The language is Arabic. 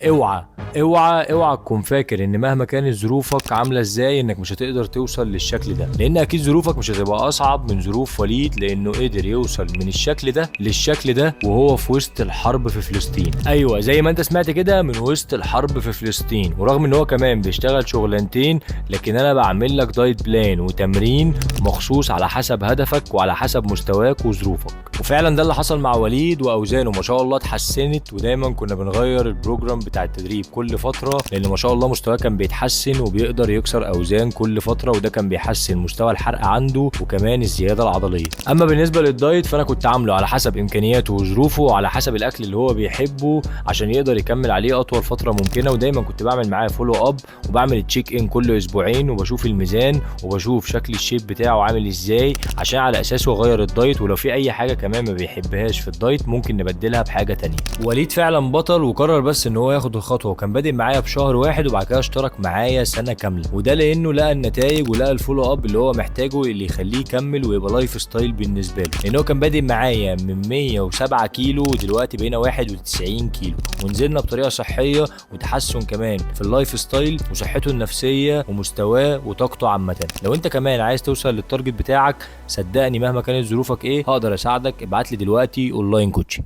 اوعى اوعى تكون فاكر ان مهما كانت ظروفك عامله ازاي انك مش هتقدر توصل للشكل ده، لان اكيد ظروفك مش هتبقى اصعب من ظروف وليد، لانه قدر يوصل من الشكل ده للشكل ده وهو في وسط الحرب في فلسطين. ايوه زي ما انت سمعت كده، من وسط الحرب في فلسطين. ورغم ان هو كمان بيشتغل شغلانتين، لكن انا بعمل لك دايت بلان وتمرين مخصوص على حسب هدفك وعلى حسب مستواك وظروفك. وفعلا ده اللي حصل مع وليد، واوزانه ما شاء الله اتحسنت، ودايما كنا بنغير البروجرام بتاع التدريب كل فتره، لان ما شاء الله مستواه كان بيتحسن وبيقدر يكسر اوزان كل فتره، وده كان بيحسن مستوى الحرق عنده وكمان الزياده العضليه. اما بالنسبه للدايت فانا كنت عامله على حسب امكانياته وظروفه وعلى حسب الاكل اللي هو بيحبه عشان يقدر يكمل عليه اطول فتره ممكنه. ودايما كنت بعمل معاه فولو اب وبعمل تشيك ان كل اسبوعين، وبشوف الميزان وبشوف شكل الشيب بتاعه عامل ازاي عشان على اساسه اغير الدايت، ولو في اي حاجه كمان ما بيحبهاش في الدايت ممكن نبدلها بحاجه تانية. وليد فعلا بطل وقرر بس ان هو ياخد الخطوه، وكان بادئ معايا بشهر واحد وبعد كده اشترك معايا سنه كامله، وده لانه لقى النتائج ولقى الفولو اب اللي هو محتاجه اللي يخليه يكمل ويبقى لايف ستايل بالنسبه له. لان هو كان بادئ معايا من 107 كيلو ودلوقتي بقينا 91 كيلو، ونزلنا بطريقه صحيه وتحسن كمان في اللايف ستايل وصحته النفسيه ومستواه وطاقته عامه. لو انت كمان عايز توصل للتارجت بتاعك، صدقني مهما كانت ظروفك ايه هقدر اساعدك. ابعت لي دلوقتي اونلاين كوتشنج.